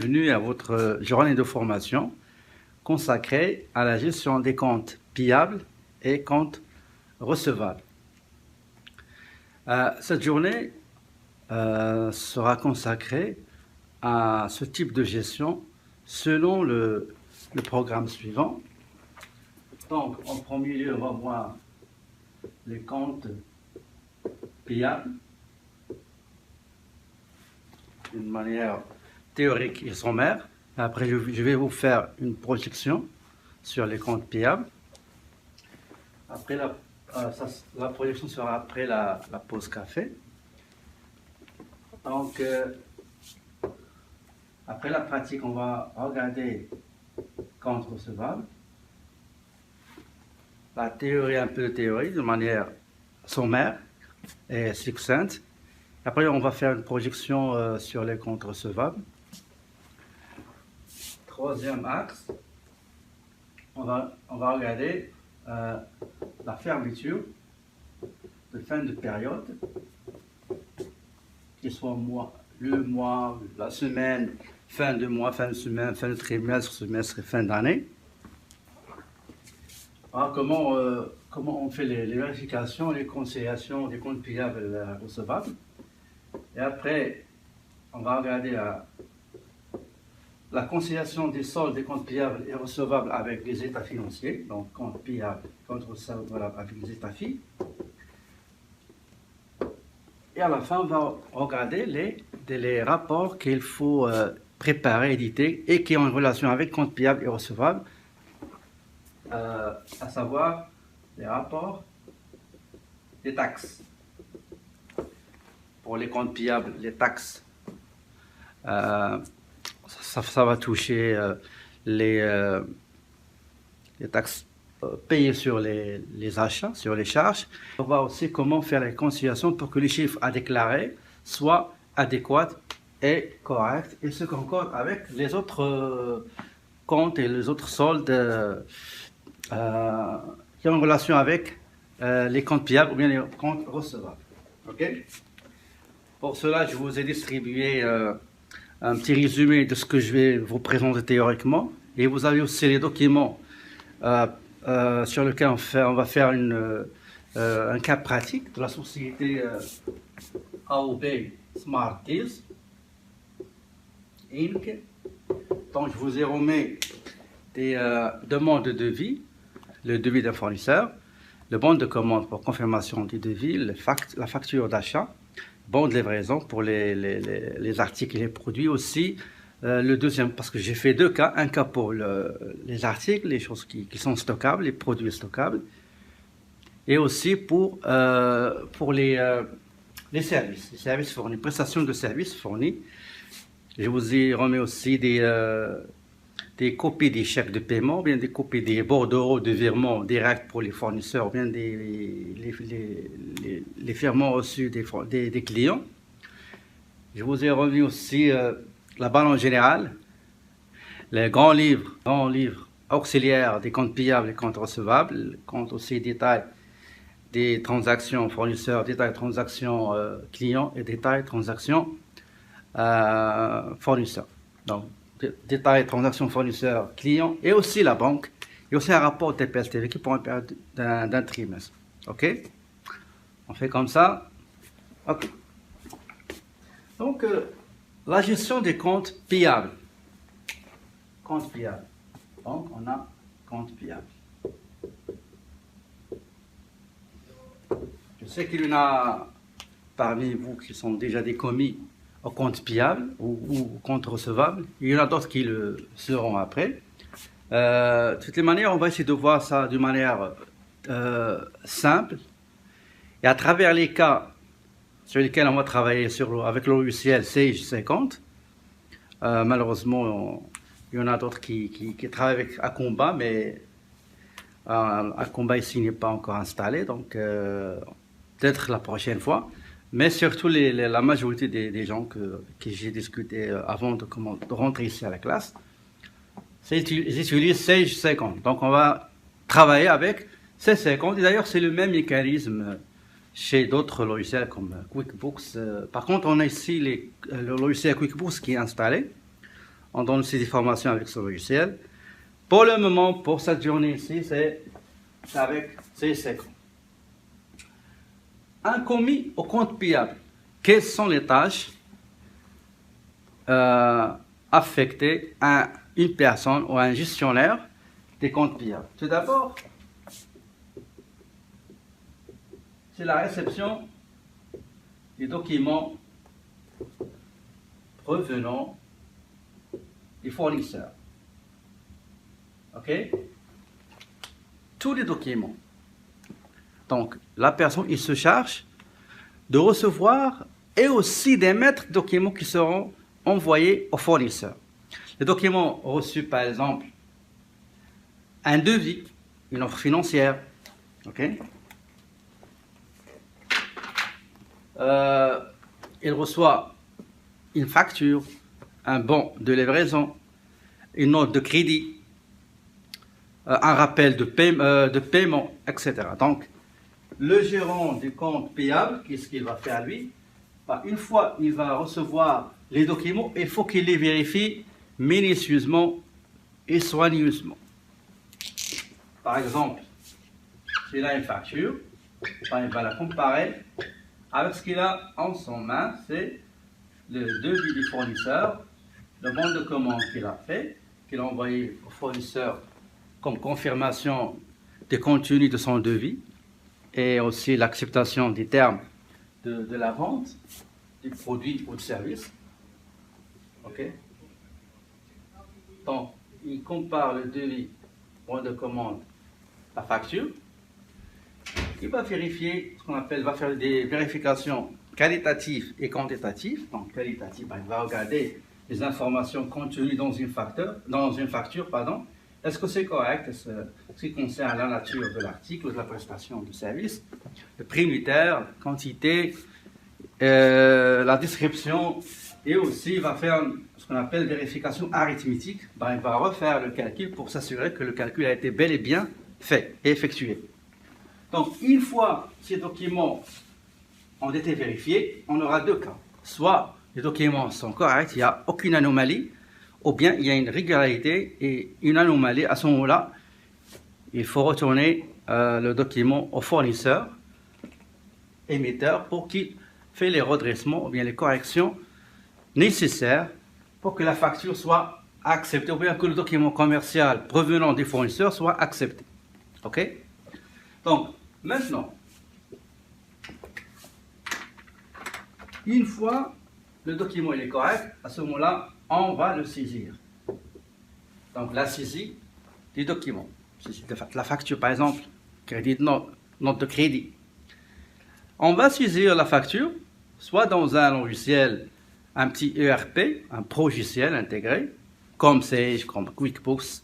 bienvenue à votre journée de formation consacrée à la gestion des comptes payables et comptes recevables. Cette journée sera consacrée à ce type de gestion selon le programme suivant. Donc, en premier lieu, on va voir les comptes payables d'une manière théorique et sommaire. Après, je vais vous faire une projection sur les comptes payables. Après, la projection sera après la pause café. Donc, après la pratique, on va regarder comptes recevables. La théorie, un peu de théorie, de manière sommaire et succincte. Après, on va faire une projection sur les comptes recevables. Troisième axe, on va regarder la fermeture de fin de période, qu'il soit le mois, la semaine, fin de mois, fin de semaine, fin de trimestre, semestre et fin d'année. Alors, comment on fait les vérifications, les conciliations des comptes payables et recevables. Et après, on va regarder la conciliation des soldes des comptes payables et recevables avec les états financiers, donc comptes payables, comptes recevables avec les états FI. Et à la fin, on va regarder les rapports qu'il faut préparer, éditer et qui ont une relation avec comptes payables et recevables, à savoir les rapports des taxes. Pour les comptes payables, les taxes, ça va toucher les taxes payées sur les achats, sur les charges. On va aussi comment faire les conciliations pour que les chiffres à déclarer soient adéquats et corrects et se concordent avec les autres comptes et les autres soldes qui ont une relation avec les comptes payables ou bien les comptes recevables. OK? Pour cela, je vous ai distribué un petit résumé de ce que je vais vous présenter théoriquement. Et vous avez aussi les documents sur lesquels on va faire un cas pratique de la société AOB Smarties Inc. Donc, je vous ai remis des demandes de devis, le devis d'un fournisseur, le bon de commande pour confirmation du devis, la facture d'achat, bon de livraison pour les articles et les produits aussi. Le deuxième, parce que j'ai fait deux cas, un cas pour les articles, les choses qui sont stockables, les produits stockables, et aussi pour les services fournis, prestations de services fournis. Je vous ai remis aussi des copies des chèques de paiement, bien des copies des bordereaux de virement direct pour les fournisseurs, bien les virements reçus des clients. Je vous ai remis aussi la balance générale, les grands livres auxiliaires des comptes payables et comptes recevables, compte aussi détail des transactions fournisseurs, détail transactions clients et détail transactions fournisseurs. Donc, détail transactions fournisseurs clients et aussi la banque et aussi un rapport TPS-TV qui pour une période d'un trimestre. OK? On fait comme ça. OK. Donc, la gestion des comptes payables. Comptes payables. Donc, on a comptes payables. Je sais qu'il y en a parmi vous qui sont déjà des commis au compte payable ou compte recevable. Il y en a d'autres qui le seront après. De toutes les manières, on va essayer de voir ça d'une manière simple. Et à travers les cas sur lesquels on va travailler avec le logiciel Sage 50, malheureusement, il y en a d'autres qui travaillent avec Acomba, mais Acomba ici n'est pas encore installé, donc peut-être la prochaine fois. Mais surtout, la majorité des gens que j'ai discuté avant de rentrer ici à la classe, ils utilisent Sage 50. Donc, on va travailler avec Sage 50. Et d'ailleurs, c'est le même mécanisme chez d'autres logiciels comme QuickBooks. Par contre, on a ici le logiciel QuickBooks qui est installé. on donne ces informations avec ce logiciel. Pour le moment, pour cette journée ici, c'est avec ces comptes. Un commis au compte payable. Quelles sont les tâches affectées à une personne ou à un gestionnaire des comptes payables? Tout d'abord, c'est la réception des documents provenant des fournisseurs. OK? Tous les documents. Donc, la personne, il se charge de recevoir et aussi d'émettre des documents qui seront envoyés aux fournisseurs. Les documents reçus, par exemple, un devis, une offre financière. OK? Il reçoit une facture, un bon de livraison, une note de crédit, un rappel de paiement, etc. Donc, le gérant du compte payable, qu'est-ce qu'il va faire lui? Une fois il va recevoir les documents, il faut qu'il les vérifie minutieusement et soigneusement. Par exemple, s'il a une facture, il va la comparer avec ce qu'il a en son main, c'est le devis du fournisseur, le bon de commande qu'il a fait, qu'il a envoyé au fournisseur comme confirmation des contenus de son devis et aussi l'acceptation des termes de la vente du produit ou du service. OK? Donc, il compare le devis, bon de commande, la facture. Il va vérifier ce qu'on appelle, va faire des vérifications qualitatives et quantitatives. Donc, qualitative, il va regarder les informations contenues dans une facture. Est-ce que c'est correct ce qui concerne la nature de l'article ou de la prestation du service, le prix unitaire, la quantité, la description, et aussi il va faire ce qu'on appelle vérification arithmétique. Il va refaire le calcul pour s'assurer que le calcul a été bel et bien fait et effectué. Donc, une fois ces documents ont été vérifiés, on aura deux cas. Soit les documents sont corrects, il n'y a aucune anomalie, ou bien il y a une régularité et une anomalie. À ce moment-là, il faut retourner le document au fournisseur, émetteur, pour qu'il fasse les redressements ou bien les corrections nécessaires pour que la facture soit acceptée, ou bien que le document commercial provenant des fournisseurs soit accepté. OK? Donc, maintenant, une fois le document est correct, à ce moment-là, on va le saisir. Donc, la saisie du document. La facture, par exemple, note de crédit. On va saisir la facture, soit dans un logiciel, un petit ERP, un progiciel intégré, comme Sage, comme QuickBooks,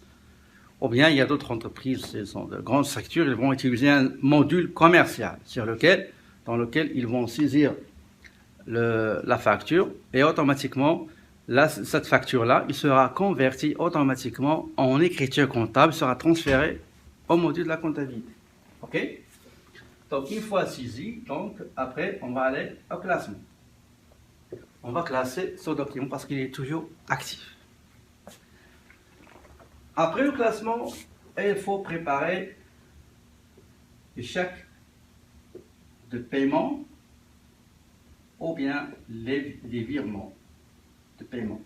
ou bien il y a d'autres entreprises, ce sont de grandes structures, ils vont utiliser un module commercial dans lequel ils vont saisir la facture et automatiquement, cette facture-là, il sera convertie automatiquement en écriture comptable, sera transférée au module de la comptabilité. OK? Donc, une fois saisi, donc, après, on va aller au classement. On va classer ce document parce qu'il est toujours actif. Après le classement, il faut préparer le chèque de paiement ou bien les virements de paiement.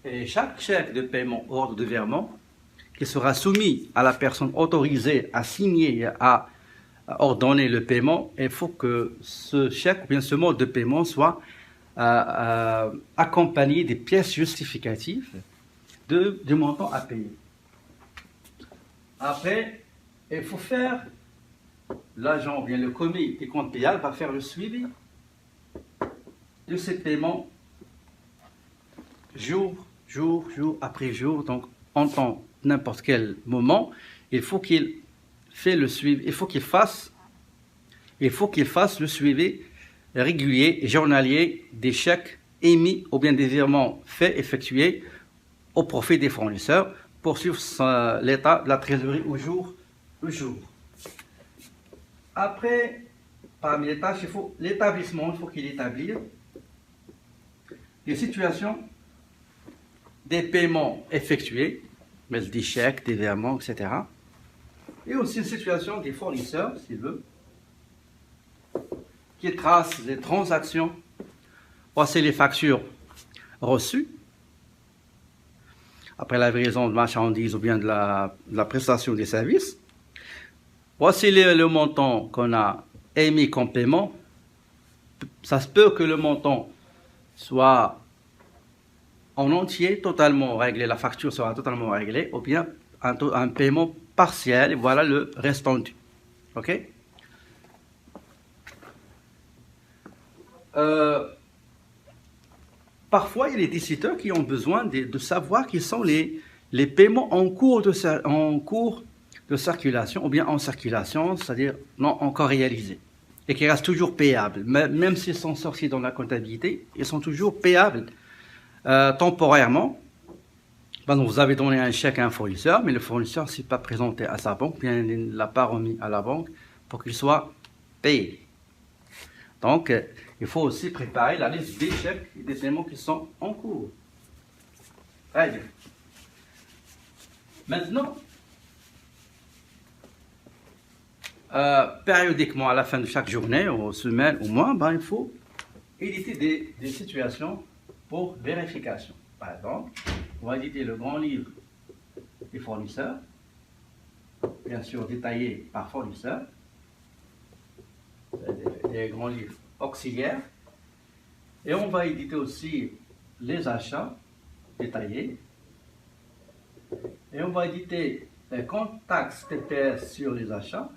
Et chaque chèque de paiement, ordre de virement, qui sera soumis à la personne autorisée à signer, à ordonner le paiement, il faut que ce chèque ou bien ce mode de paiement soit accompagné des pièces justificatives du montant à payer. Après, il faut faire, l'agent ou bien le commis des comptes payables va faire le suivi de ces paiements jour après jour. Donc, en temps, n'importe quel moment, il faut qu'il fasse le suivi, il faut qu'il fasse le suivi régulier et journalier des chèques émis ou bien des virements faits, effectués au profit des fournisseurs pour suivre l'état de la trésorerie au jour le jour. Après, parmi les tâches, l'établissement, il faut qu'il établisse les situations des paiements effectués, mais des chèques, des virements, etc. Et aussi une situation des fournisseurs, s'il veut, qui trace les transactions. Voici les factures reçues après la livraison de marchandises ou bien de la prestation des services. Voici le montant qu'on a émis comme paiement. Ça se peut que le montant soit en entier, totalement réglé, la facture sera totalement réglée, ou bien un paiement partiel, et voilà le restant dû. OK? Parfois, il y a des décideurs qui ont besoin de savoir quels sont les paiements en cours de circulation, ou bien en circulation, c'est-à-dire non encore réalisés, et qui restent toujours payables. Même s'ils sont sortis dans la comptabilité, ils sont toujours payables temporairement. Donc, vous avez donné un chèque à un fournisseur, mais le fournisseur ne s'est pas présenté à sa banque, bien il ne l'a pas remis à la banque pour qu'il soit payé. Donc, il faut aussi préparer la liste des chèques et des paiements qui sont en cours. Très bien. Maintenant, périodiquement, à la fin de chaque journée, ou semaine, ou mois, il faut éditer des situations pour vérification. Par exemple, on va éditer le grand livre des fournisseurs, bien sûr détaillé par fournisseur, des grands livres auxiliaires, et on va éditer aussi les achats détaillés, et on va éditer les comptes taxes TPS sur les achats,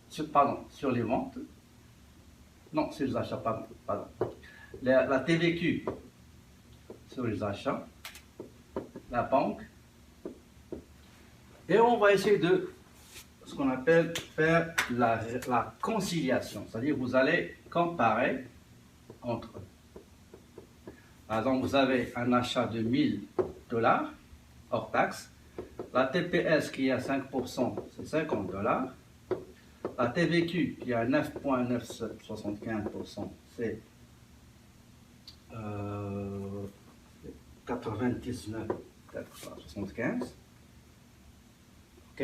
sur les ventes, non, sur les achats, pardon. La TVQ sur les achats, la banque, et on va essayer de ce qu'on appelle faire la conciliation, c'est-à-dire vous allez comparer entre, par exemple, vous avez un achat de $1000 hors taxe, la TPS qui est à 5%, c'est $50, la TVQ qui est à 9,975%, c'est 99,75. OK?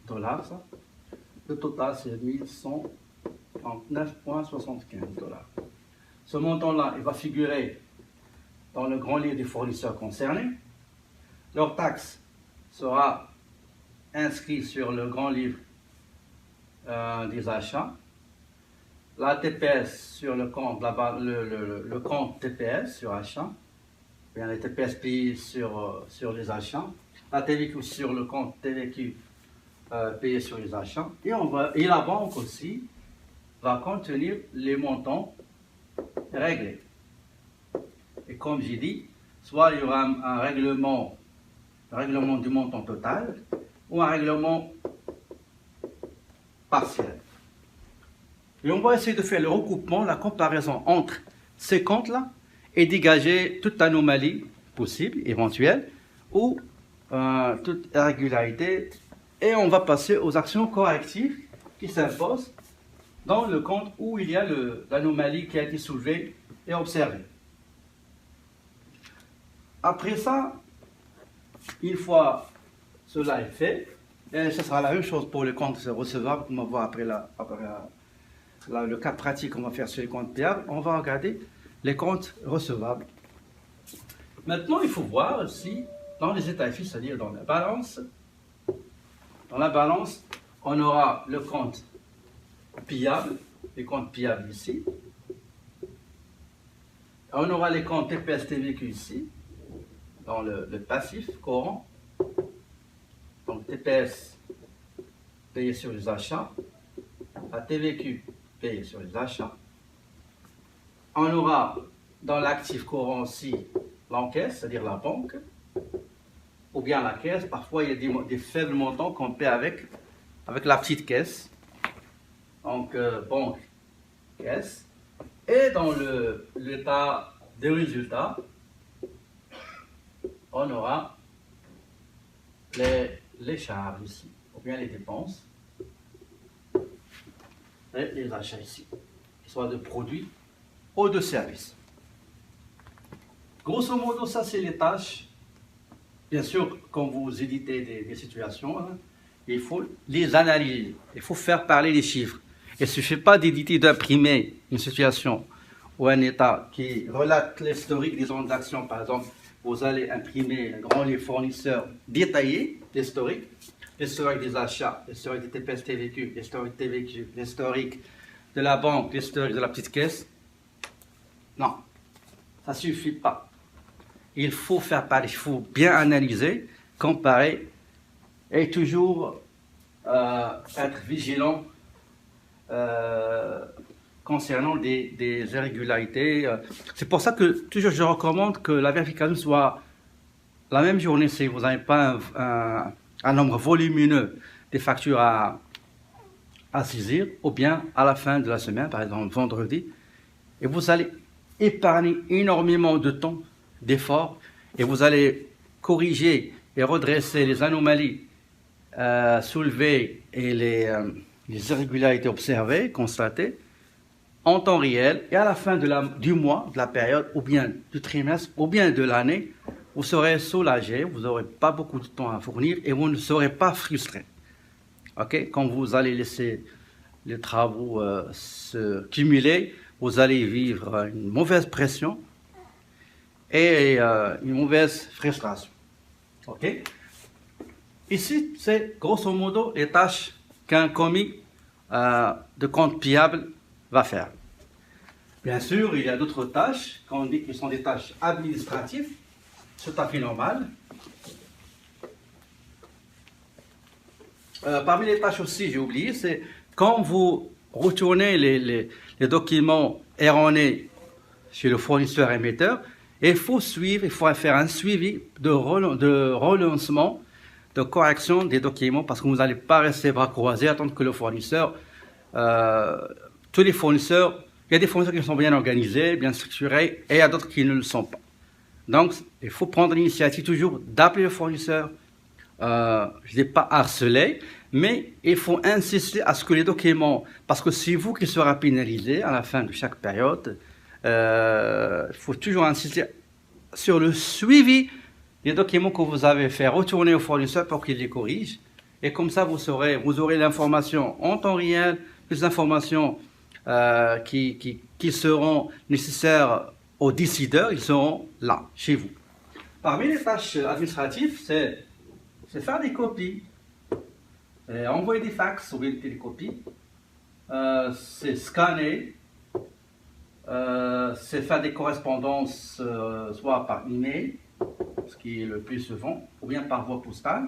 Dollars, ça. Le total, c'est 1139,75 $. Ce montant-là, il va figurer dans le grand livre des fournisseurs concernés. Leur taxe sera inscrite sur le grand livre des achats. La TPS sur le compte, le compte TPS sur achat, bien les TPS payés sur les achats, la TVQ sur le compte TVQ payé sur les achats, et la banque aussi va contenir les montants réglés. Et comme j'ai dit, soit il y aura un règlement du montant total ou un règlement partiel. Et on va essayer de faire le recoupement, la comparaison entre ces comptes-là et dégager toute anomalie possible, éventuelle, ou toute irrégularité. Et on va passer aux actions correctives qui s'imposent dans le compte où il y a l'anomalie qui a été soulevée et observée. Après ça, une fois cela est fait, et ce sera la même chose pour les comptes recevables, on va voir après le cas pratique qu'on va faire sur les comptes payables, on va regarder les comptes recevables. Maintenant, il faut voir aussi dans les états fixes, c'est-à-dire dans la balance. Dans la balance, on aura le compte payable, les comptes payables ici. On aura les comptes TPS TVQ ici, dans le passif courant. Donc TPS payé sur les achats, la TVQ payé sur les achats. On aura dans l'actif courant aussi l'encaisse, c'est-à-dire la banque, ou bien la caisse. Parfois, il y a des faibles montants qu'on paie avec la petite caisse. Donc, banque, caisse. Et dans l'état des résultats, on aura les charges ici, ou bien les dépenses, et les achats ici, soit de produits ou de services. Grosso modo, ça c'est les tâches. Bien sûr, quand vous éditez des situations, hein, il faut les analyser. Il faut faire parler les chiffres. Il ne suffit pas d'éditer, d'imprimer une situation ou un état qui relate l'historique des zones d'action. Par exemple, vous allez imprimer un grand livre fournisseur détaillé, l'historique des achats, l'historique des TPS TVQ, l'historique TVQ, l'historique de la banque, l'historique de la petite caisse. Non, ça ne suffit pas. Il faut faire parler, il faut bien analyser, comparer et toujours être vigilant concernant des irrégularités. C'est pour ça que toujours je recommande que la vérification soit la même journée si vous n'avez pas un nombre volumineux de factures à saisir, ou bien à la fin de la semaine, par exemple vendredi, et vous allez épargner énormément de temps, d'efforts, et vous allez corriger et redresser les anomalies soulevées et les irrégularités observées, constatées, en temps réel, et à la fin du mois, de la période, ou bien du trimestre, ou bien de l'année, vous serez soulagé, vous n'aurez pas beaucoup de temps à fournir, et vous ne serez pas frustré. Okay? Quand vous allez laisser les travaux se cumuler, vous allez vivre une mauvaise pression et une mauvaise frustration. Okay? Ici, c'est grosso modo les tâches qu'un commis de compte payable va faire. Bien sûr, il y a d'autres tâches, quand on dit que ce sont des tâches administratives, c'est tout à fait normal. Parmi les tâches aussi, j'ai oublié, c'est quand vous retournez les documents erronés chez le fournisseur émetteur, il faut suivre, il faut faire un suivi de relancement, de correction des documents, parce que vous n'allez pas rester bras croisés, attendre que le fournisseur, tous les fournisseurs, il y a des fournisseurs qui sont bien organisés, bien structurés, et il y a d'autres qui ne le sont pas. Donc, il faut prendre l'initiative toujours d'appeler le fournisseur. Je ne dis pas harceler, mais il faut insister à ce que les documents, parce que c'est vous qui serez pénalisé à la fin de chaque période, il faut toujours insister sur le suivi des documents que vous avez fait retourner au fournisseur pour qu'il les corrige. Et comme ça, vous aurez l'information en temps réel, les informations qui seront nécessaires aux décideurs, ils seront là, chez vous. Parmi les tâches administratives, c'est faire des copies, envoyer des fax ou des télécopies, c'est scanner, c'est faire des correspondances soit par email, ce qui est le plus souvent, ou bien par voie postale.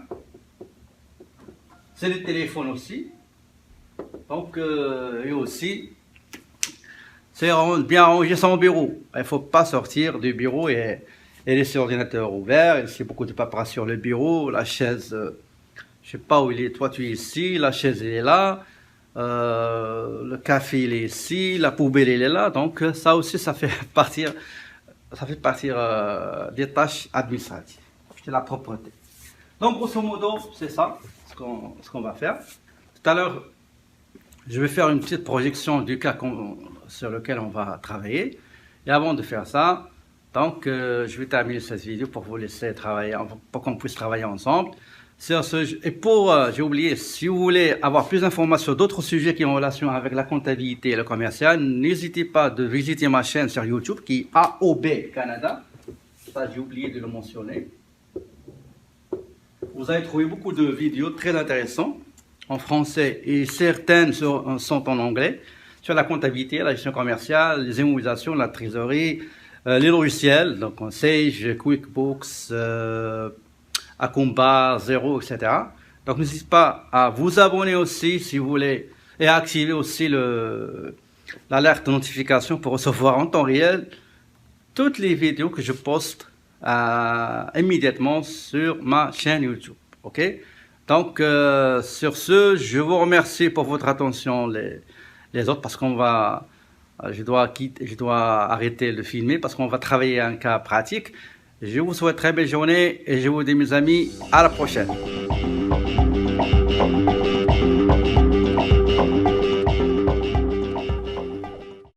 C'est le téléphone aussi. Donc, et aussi, c'est bien ranger son bureau. Il ne faut pas sortir du bureau et laisser l'ordinateur ouvert, et laisser beaucoup de paperasses sur le bureau, la chaise, je ne sais pas où il est, toi tu es ici, la chaise elle est là, le café il est ici, la poubelle elle est là, donc ça aussi ça fait partir des tâches administratives, c'est la propreté. Donc grosso modo c'est ça ce qu'on va faire. Tout à l'heure je vais faire une petite projection du cas sur lequel on va travailler, et avant de faire ça, donc, je vais terminer cette vidéo pour vous laisser travailler, pour qu'on puisse travailler ensemble. Et j'ai oublié, si vous voulez avoir plus d'informations sur d'autres sujets qui ont relation avec la comptabilité et le commercial, n'hésitez pas de visiter ma chaîne sur YouTube qui est AOB Canada. Ça, j'ai oublié de le mentionner. Vous allez trouver beaucoup de vidéos très intéressantes en français et certaines sont en anglais sur la comptabilité, la gestion commerciale, les immobilisations, la trésorerie, les logiciels, donc Sage, QuickBooks, Acomba, Xero, etc. Donc n'hésitez pas à vous abonner aussi si vous voulez et à activer aussi l'alerte de notification pour recevoir en temps réel toutes les vidéos que je poste immédiatement sur ma chaîne YouTube. Ok? Donc sur ce, je vous remercie pour votre attention les autres, parce qu'on va... Je dois arrêter de filmer parce qu'on va travailler un cas pratique. Je vous souhaite une très belle journée et je vous dis mes amis, à la prochaine.